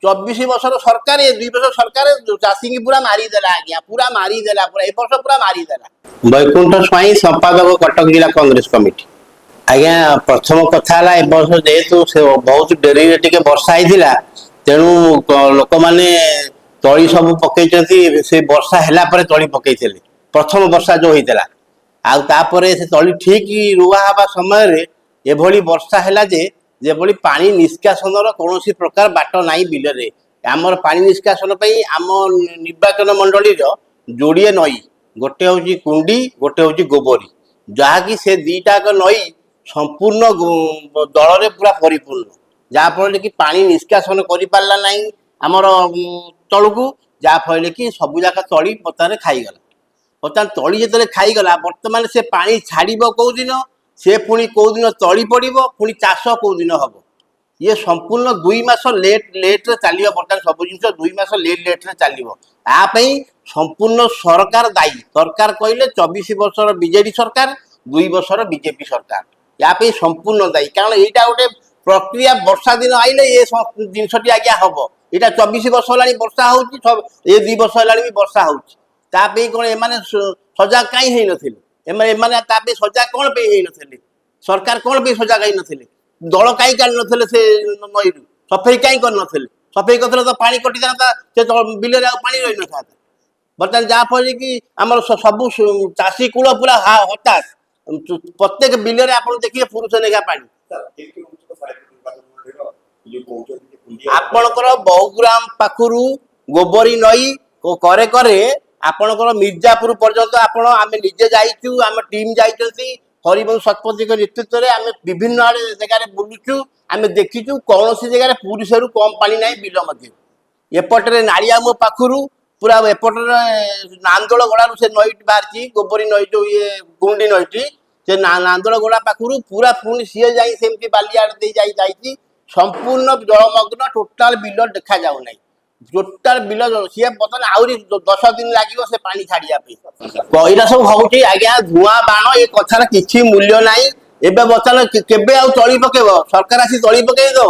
24 ବର୍ଷର ସରକାର ଏ 2 ବର୍ଷ ସରକାର ଚାଷୀ କି ପୁରା ମାରିଦେଲା ଆଜ୍ଞା, ପୁରା ମାରିଦେଲା, ପୁରା ଏ ବର୍ଷ ପୁରା ମାରିଦେଲା। ବୈକୁଣ୍ଠ ସ୍ୱାଇଁ ସମ୍ପାଦକ କଟକ ଜିଲ୍ଲା କଂଗ୍ରେସ କମିଟି। ଆଜ୍ଞା ପ୍ରଥମ କଥା ହେଲା ଏ ବର୍ଷ ଯେହେତୁ ବହୁତ ଡେରିରେ ଟିକେ ବର୍ଷା ହେଇଥିଲା, ତେଣୁ ଲୋକମାନେ ତଳି ସବୁ ପକେଇଛନ୍ତି। ସେ ବର୍ଷା ହେଲା ପରେ ତଳି ପକେଇଥିଲେ, ପ୍ରଥମ ବର୍ଷା ଯୋଉ ହେଇଥିଲା। ଆଉ ତାପରେ ସେ ତଳି ଠିକ ରୁଆ ହେବା ସମୟରେ ଏଭଳି ବର୍ଷା ହେଲା ଯେଭଳି ପାଣି ନିଷ୍କାସନର କୌଣସି ପ୍ରକାର ବାଟ ନାହିଁ ବିଲରେ। ଆମର ପାଣି ନିଷ୍କାସନ ପାଇଁ ଆମ ନିର୍ବାଚନ ମଣ୍ଡଳୀର ଯୋଡ଼ିଏ ନଈ, ଗୋଟେ ହଉଛି କୁଣ୍ଡି, ଗୋଟେ ହଉଛି ଗୋବରୀ, ଯାହାକି ସେ ଦିଟାକ ନଈ ସମ୍ପୂର୍ଣ୍ଣ ଦଳରେ ପୁରା ପରିପୂର୍ଣ୍ଣ, ଯାହାଫଳରେ କି ପାଣି ନିଷ୍କାସନ କରିପାରିଲା ନାହିଁ ଆମର ତଳକୁ, ଯାହାଫଳରେ କି ସବୁ ଯାକ ତଳି ପତାରେ ଖାଇଗଲା। ବର୍ତ୍ତମାନ ତଳି ଯେତେବେଳେ ଖାଇଗଲା, ବର୍ତ୍ତମାନ ସେ ପାଣି ଛାଡ଼ିବ କୋଉ ଦିନ, ସେ ପୁଣି କୋଉ ଦିନ ତଳି ପଡ଼ିବ, ପୁଣି ଚାଷ କୋଉ ଦିନ ହବ। ये संपूर्ण 2 मास लेट चलिए। बर्तमान सब जिन 2 मास लेट चलिए। यापाई संपूर्ण सरकार दायी। सरकार कहले 24 वर्षर बीजेडी सरकार, 2 वर्षर बीजेपी सरकार यापाई संपूर्ण दायी। कारण यहाँ गोटे प्रक्रिया, वर्षा दिन आइले ये जिनटी आज्ञा हम यहाँ 24 वर्ष है वर्षा हो, 2 वर्ष है भी वर्षा होपाई कौन एम सजाग कहीं नए सजाग कौन पे सरकार कौन पे सजाग ही नथिले, दल कहीं काढ़ी नथिले, से नई सफाई कहीं कर नथिले, सफाई करते तो पानी कटि जाता, से बिल पानी रही न था। बर्तमान जहाँफल कि आम सब चाषी कूल पूरा हताश, प्रत्येक बिल आप देखिए पुरुष लेखा पानी। आपणकर बहुग्राम पाखु गोबरी नई करे करे आपणकर मिर्जापुर पर्यंत आम निजे जाइचु, आम टीम जाइछंती हरिवंश शतपथी नेतृत्व में आम विभिन्न आड़े जगह बुलुचु, आम देखीचु कौन सी जगह पुरुष कम पानी ना बिल मध्य। एपटे नाड़ियामो पाखु पूरा एपटे नांदोलगड़ा से नई बाहरी गोबरी नई जो ये गुंडी नईटी से नांदोलगड़ा पाखु पूरा पुणी सी जामती बालियाड़ संपूर्ण जलमग्न, टोटाल बिल देखा जाऊ ना, टोटाल बिल सी बर्तमान आहरी 10 दिन लगे से पानी छाड़िया कईरा सब हूँ आज्ञा धूआं बाण ये कथार किसी मूल्य ना। एवं बर्तमान केवे तली पकेब सरकार आसी तली पकईद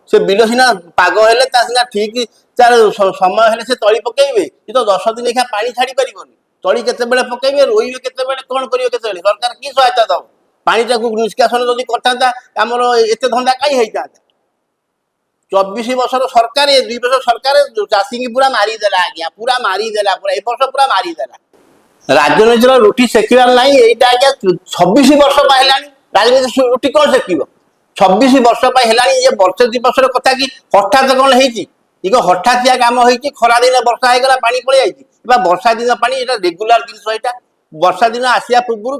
से बिल सीना पाग हेले सीना ठीक तार समय हेले से तली पकईबे, तो 10 दिन लेखा पानी छाड़ी पारिबनी, तली केतेबेले पकईबे, रोइबे केतेबेले, कौन करिवे केतेबेले, सरकार की सहायता दब पानी टाकू निष्कासन जदि करता आमर एते धंदा कहीं होता। 24 वर्षर सरकार ये 2 वर्ष सरकार चाषी की पूरा मारिदेला आज्ञा, पूरा मारिदेला, पूरा ए वर्ष पूरा मारिदेला। राजनीतिर रुटी सेकिबार ना यहाँ आज्ञा 26 वर्ष है राजनीति रुटी कौन सेकिब 26 वर्ष है ये वर्ष 2 वर्षर कथा कि हठात कौन हो हठातिया काम हो खरा दिन वर्षा होगा पानी पलि जाइए वर्षा दिन पानी ये रेगुलार जिन यहाँ वर्षा दिन आसिया पूर्व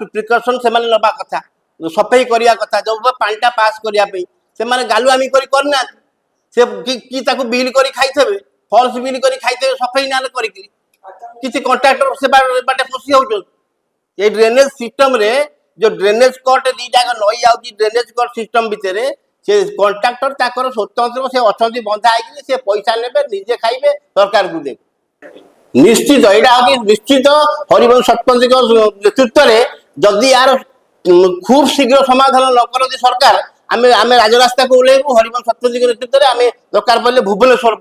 प्रिकसन से नवा कथा सफाई करने कथा जो पानीटा पास करने से गालुआमी करना से कि बिल कर खाई फल्स बिल कर खाई सफाई ना किसी कंट्राक्टर से बाटे पशि हो ड्रेनेज सिस्टम रे जो ड्रेनेज कट दीटा नई आउट ड्रेनेज कट सिस्टम भितर से कंट्राक्टर ताकर स्वतंत्र से अच्छा बंधा है पैसा ने निजे खाइबे सरकार को दे निश्चित यहाँ निश्चित हरिवंश शतपथी नेतृत्व में जदि यार खूब शीघ्र समाधान न करती सरकार आम राजरास्ता को ओह्लैबू हरिवंश शतपथी नेतृत्व में आम दरकार पड़े भुवनेश्वर